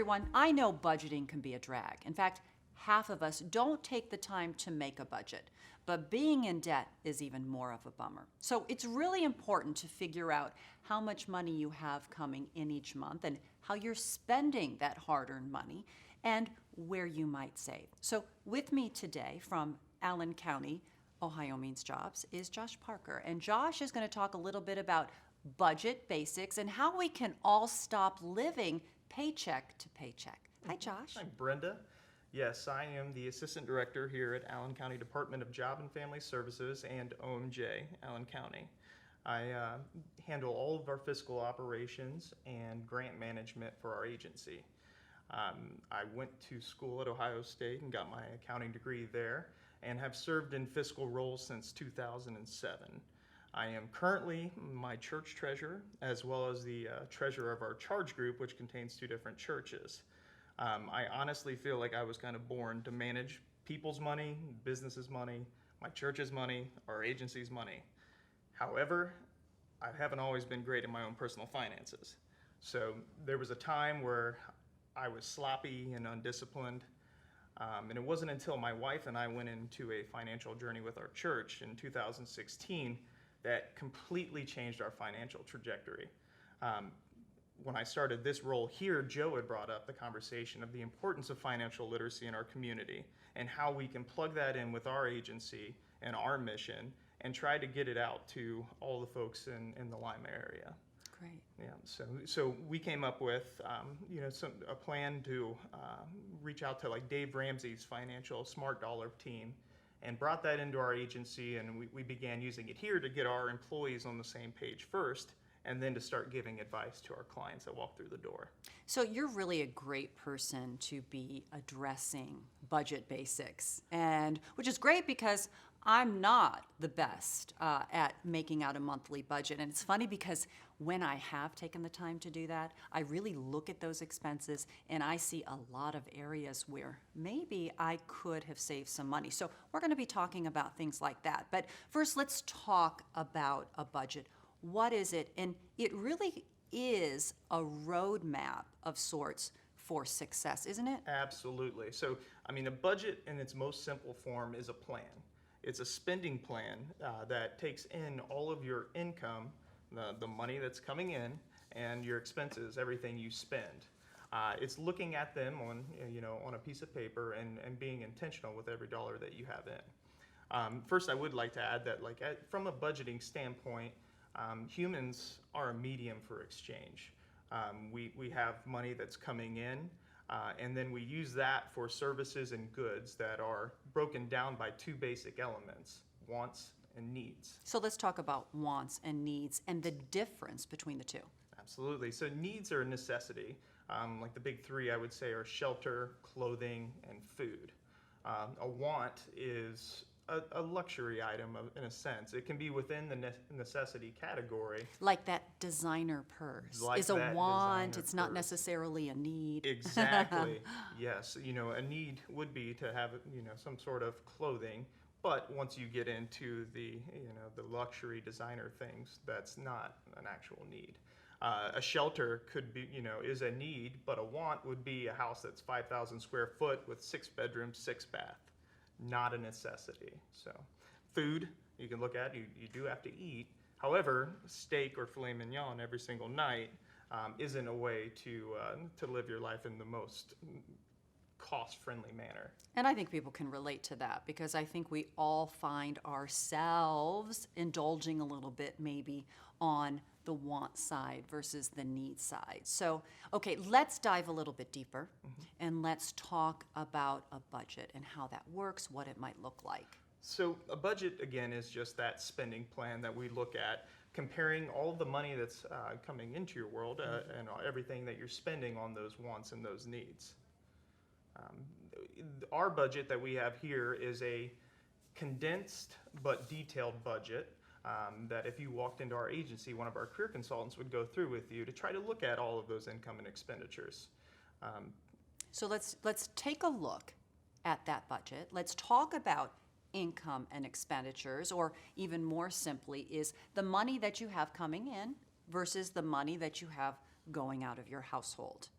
everyone, I know budgeting can be a drag. In fact, half of us don't take the time to make a budget, but being in debt is even more of a bummer. So it's really important to figure out how much money you have coming in each month and how you're spending that hard-earned money and where you might save. So with me today from Allen County, Ohio Means Jobs, is Josh Parker. And Josh is going to talk a little bit about budget basics and how we can all stop living paycheck to paycheck. Hi, Josh. Hi, Brenda. Yes, I am the Assistant Director here at Allen County Department of Job and Family Services and OMJ, Allen County. I handle all of our fiscal operations and grant management for our agency. I went to school at Ohio State and got my accounting degree there and have served in fiscal roles since 2007. I am currently my church treasurer as well as the treasurer of our charge group, which contains two different churches. I honestly feel like I was kind of born to manage people's money, businesses' money, my church's money, our agency's money. However, I haven't always been great in my own personal finances. So there was a time where I was sloppy and undisciplined. And it wasn't until my wife and I went into a financial journey with our church in 2016 that completely changed our financial trajectory. When I started this role here, Joe had brought up the conversation of the importance of financial literacy in our community and how we can plug that in with our agency and our mission and try to get it out to all the folks in the Lima area. Great. Yeah, so we came up with a plan to reach out to like Dave Ramsey's financial smart dollar team and brought that into our agency, and we began using it here to get our employees on the same page first, and then to start giving advice to our clients that walk through the door. So you're really a great person to be addressing budget basics, and which is great because I'm not the best at making out a monthly budget. And it's funny because when I have taken the time to do that, I really look at those expenses and I see a lot of areas where maybe I could have saved some money. So we're going to be talking about things like that. But first, let's talk about a budget. What is it? And it really is a roadmap of sorts for success, isn't it? Absolutely. So, a budget in its most simple form is a plan. It's a spending plan that takes in all of your income, the money that's coming in, and your expenses, everything you spend. It's looking at them on a piece of paper and being intentional with every dollar that you have in. First, I would like to add that from a budgeting standpoint, humans are a medium for exchange. We have money that's coming in, and then we use that for services and goods that are broken down by two basic elements, wants and needs. So let's talk about wants and needs and the difference between the two. Absolutely. So needs are a necessity. Like the big three, I would say, are shelter, clothing, and food. A want is a luxury item in a sense. It can be within the necessity category. Like that designer purse Like is a that want, designer it's not purse. necessarily a need. Exactly. Yes. A need would be to have, some sort of clothing, but once you get into the luxury designer things, that's not an actual need. A shelter could be, is a need, but a want would be a house that's 5,000 square foot with 6 bedrooms, 6 bath. Not a necessity. So food, you can look at, you do have to eat. However, steak or filet mignon every single night isn't a way to live your life in the most cost-friendly manner. And I think people can relate to that because I think we all find ourselves indulging a little bit maybe on the want side versus the need side. So, okay, let's dive a little bit deeper and let's talk about a budget and how that works, what it might look like. So a budget, again, is just that spending plan that we look at, comparing all the money that's coming into your world and everything that you're spending on those wants and those needs. Our budget that we have here is a condensed but detailed budget that if you walked into our agency, one of our career consultants would go through with you to try to look at all of those income and expenditures. So let's take a look at that budget. Let's talk about income and expenditures, or even more simply, is the money that you have coming in versus the money that you have going out of your household.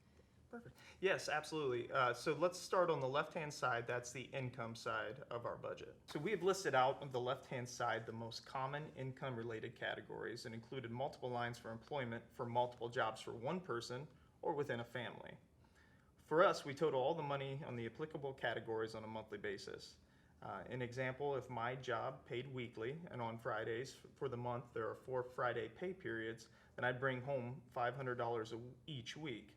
Perfect. Yes, absolutely. So let's start on the left-hand side. That's the income side of our budget. So we have listed out on the left-hand side the most common income-related categories and included multiple lines for employment for multiple jobs for one person or within a family. For us, we total all the money on the applicable categories on a monthly basis. An example, if my job paid weekly and on Fridays for the month there are 4 Friday pay periods, then I'd bring home $500 each week.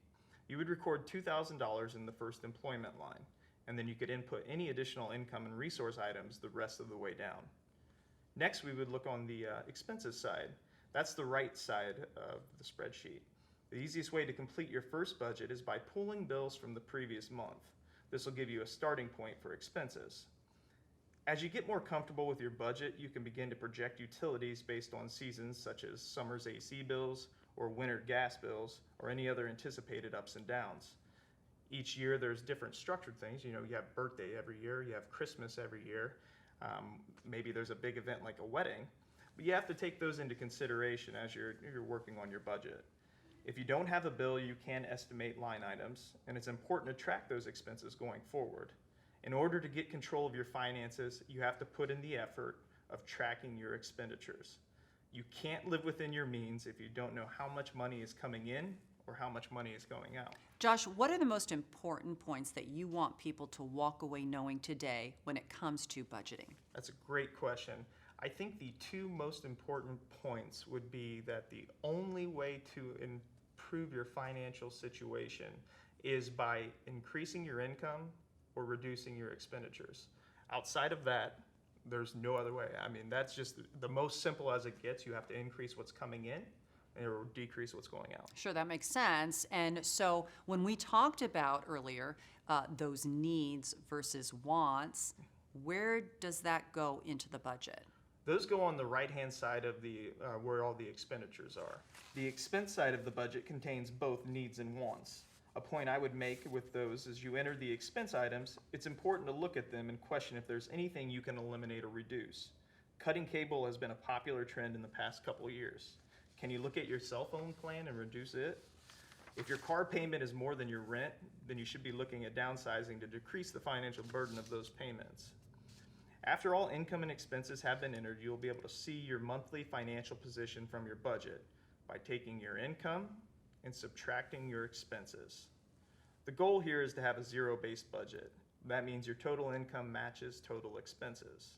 You would record $2,000 in the first employment line, and then you could input any additional income and resource items the rest of the way down. Next, we would look on the expenses side. That's the right side of the spreadsheet. The easiest way to complete your first budget is by pulling bills from the previous month. This will give you a starting point for expenses. As you get more comfortable with your budget, you can begin to project utilities based on seasons such as summer's AC bills or winter gas bills or any other anticipated ups and downs. Each year there's different structured things. You have birthday every year, you have Christmas every year, maybe there's a big event like a wedding, but you have to take those into consideration as you're working on your budget. If you don't have a bill, you can estimate line items, and it's important to track those expenses going forward. In order to get control of your finances, you have to put in the effort of tracking your expenditures. You can't live within your means if you don't know how much money is coming in or how much money is going out. Josh, what are the most important points that you want people to walk away knowing today when it comes to budgeting? That's a great question. I think the 2 most important points would be that the only way to improve your financial situation is by increasing your income or reducing your expenditures. Outside of that, there's no other way. I mean, that's just the most simple as it gets. You have to increase what's coming in or decrease what's going out. Sure, that makes sense. And so when we talked about earlier those needs versus wants, where does that go into the budget? Those go on the right-hand side of the where all the expenditures are. The expense side of the budget contains both needs and wants. A point I would make with those is you enter the expense items, it's important to look at them and question if there's anything you can eliminate or reduce. Cutting cable has been a popular trend in the past couple years. Can you look at your cell phone plan and reduce it? If your car payment is more than your rent, then you should be looking at downsizing to decrease the financial burden of those payments. After all income and expenses have been entered, you'll be able to see your monthly financial position from your budget by taking your income and subtracting your expenses. The goal here is to have a zero-based budget. That means your total income matches total expenses.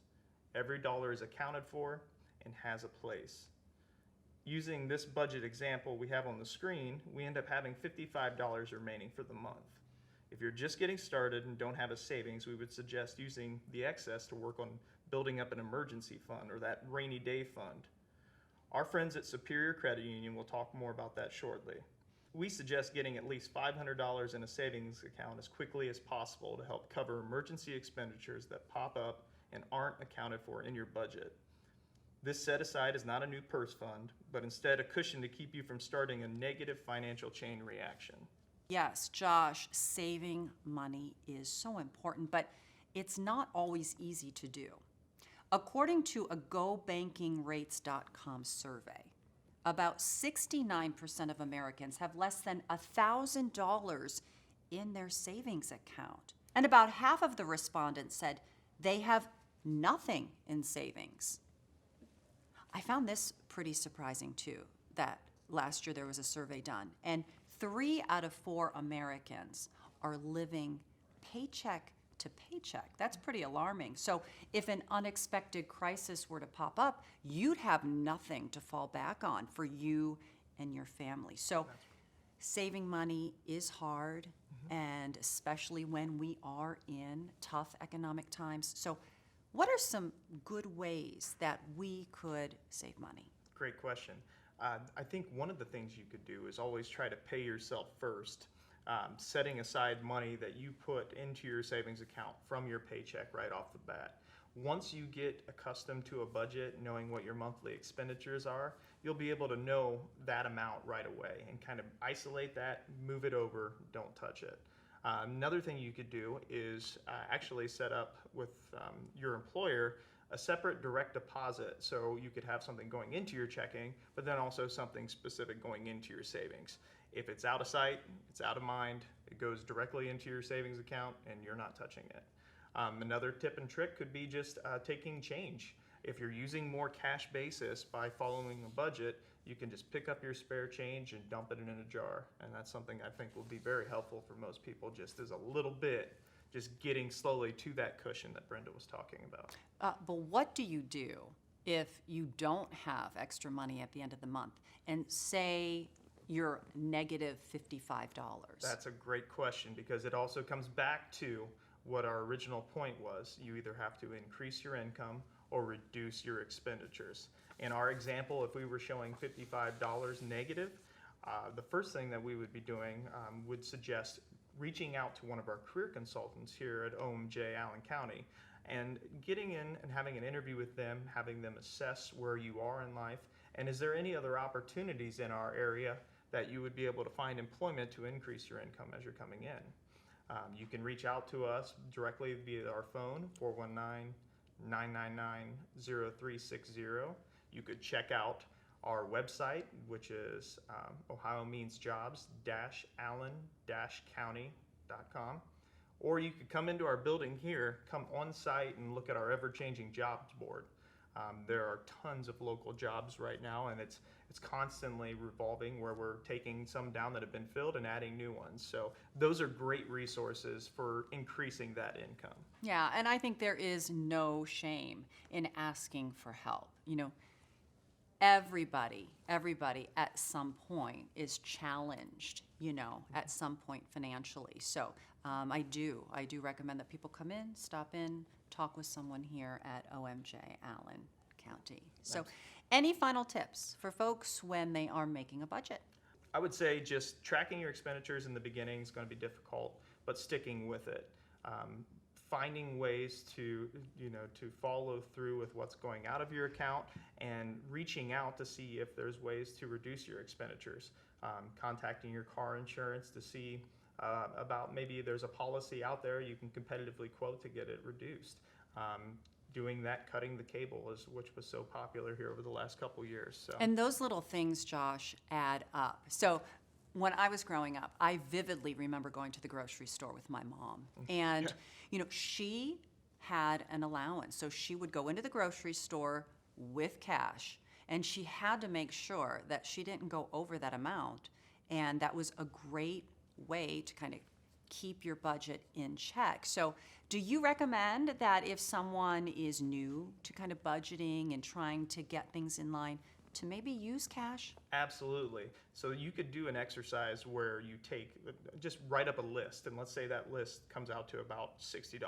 Every dollar is accounted for and has a place. Using this budget example we have on the screen, we end up having $55 remaining for the month. If you're just getting started and don't have a savings, we would suggest using the excess to work on building up an emergency fund or that rainy day fund. Our friends at Superior Credit Union will talk more about that shortly. We suggest getting at least $500 in a savings account as quickly as possible to help cover emergency expenditures that pop up and aren't accounted for in your budget. This set aside is not a new purse fund, but instead a cushion to keep you from starting a negative financial chain reaction. Yes, Josh, saving money is so important, but it's not always easy to do. According to a GoBankingRates.com survey, about 69% of Americans have less than $1,000 in their savings account. And about half of the respondents said they have nothing in savings. I found this pretty surprising too, that last year there was a survey done, and 3 out of 4 Americans are living paycheck to paycheck. That's pretty alarming. So if an unexpected crisis were to pop up, you'd have nothing to fall back on for you and your family. So saving money is hard, and especially when we are in tough economic times. So what are some good ways that we could save money? Great question. I think one of the things you could do is always try to pay yourself first. Setting aside money that you put into your savings account from your paycheck right off the bat. Once you get accustomed to a budget, knowing what your monthly expenditures are, you'll be able to know that amount right away and kind of isolate that, move it over, don't touch it. Another thing you could do is actually set up with your employer a separate direct deposit, so you could have something going into your checking, but then also something specific going into your savings. If it's out of sight, it's out of mind, It goes directly into your savings account and you're not touching it. Another tip and trick could be just taking change. If you're using more cash basis by following a budget, you can just pick up your spare change and dump it in a jar. And that's something I think will be very helpful for most people, just as a little bit, just getting slowly to that cushion that Brenda was talking about. But what do you do if you don't have extra money at the end of the month and say you're negative $55? That's a great question, because it also comes back to what our original point was. You either have to increase your income or reduce your expenditures. In our example, if we were showing $55 negative, the first thing that we would be doing would suggest reaching out to one of our career consultants here at OMJ Allen County and getting in and having an interview with them, having them assess where you are in life, and is there any other opportunities in our area that you would be able to find employment to increase your income as you're coming in. You can reach out to us directly via our phone, 419-999-0360. You could check out our website, which is ohiomeansjobs-allen-county.com. Or you could come into our building here, come on site and look at our ever-changing jobs board. There are tons of local jobs right now, and it's constantly revolving, where we're taking some down that have been filled and adding new ones. So those are great resources for increasing that income. Yeah, and I think there is no shame in asking for help. You know, everybody at some point is challenged, you know, at some point financially. So I do recommend that people come in, stop in, talk with someone here at OMJ Allen County. So any final tips for folks when they are making a budget? I would say just tracking your expenditures in the beginning is going to be difficult, but sticking with it. Finding ways to follow through with what's going out of your account, and reaching out to see if there's ways to reduce your expenditures. Contacting your car insurance to see about maybe there's a policy out there you can competitively quote to get it reduced. Doing that, cutting the cable, which was so popular here over the last couple years. So. And those little things, Josh, add up. So when I was growing up, I vividly remember going to the grocery store with my mom. And, you know, she had an allowance. So she would go into the grocery store with cash, and she had to make sure that she didn't go over that amount. And that was a great way to kind of keep your budget in check. So do you recommend that if someone is new to kind of budgeting and trying to get things in line, to maybe use cash? Absolutely. So you could do an exercise where you just write up a list, and let's say that list comes out to about $60.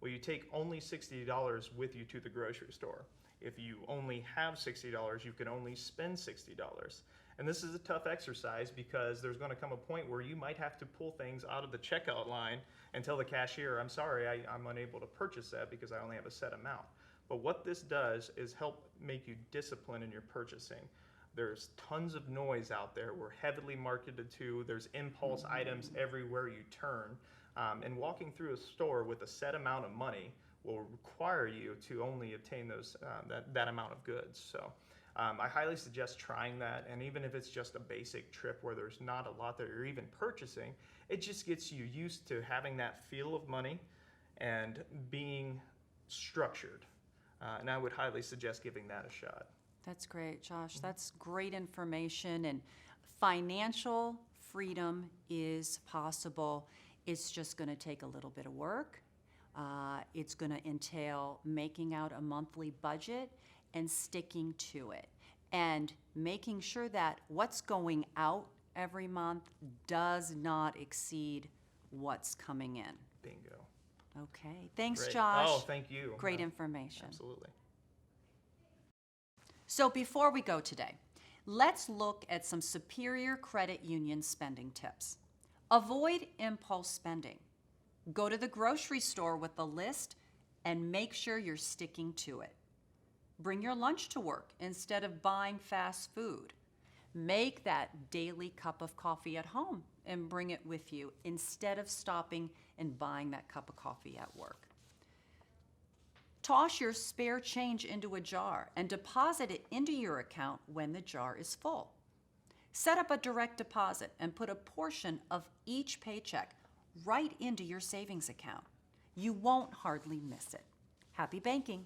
Well, you take only $60 with you to the grocery store. If you only have $60, you can only spend $60. And this is a tough exercise, because there's going to come a point where you might have to pull things out of the checkout line and tell the cashier, I'm sorry, I'm unable to purchase that because I only have a set amount. But what this does is help make you disciplined in your purchasing. There's tons of noise out there. We're heavily marketed to. There's impulse items everywhere you turn. And walking through a store with a set amount of money will require you to only obtain that amount of goods. So I highly suggest trying that. And even if it's just a basic trip where there's not a lot that you're even purchasing, it just gets you used to having that feel of money and being structured. And I would highly suggest giving that a shot. That's great, Josh. That's great information. And financial freedom is possible. It's just going to take a little bit of work. It's going to entail making out a monthly budget and sticking to it, and making sure that what's going out every month does not exceed what's coming in. Bingo. Okay. Thanks, Great. Josh. Oh, thank you. Great information. Absolutely. So before we go today, let's look at some Superior Credit Union spending tips. Avoid impulse spending. Go to the grocery store with a list and make sure you're sticking to it. Bring your lunch to work instead of buying fast food. Make that daily cup of coffee at home and bring it with you instead of stopping and buying that cup of coffee at work. Toss your spare change into a jar and deposit it into your account when the jar is full. Set up a direct deposit and put a portion of each paycheck right into your savings account. You won't hardly miss it. Happy banking.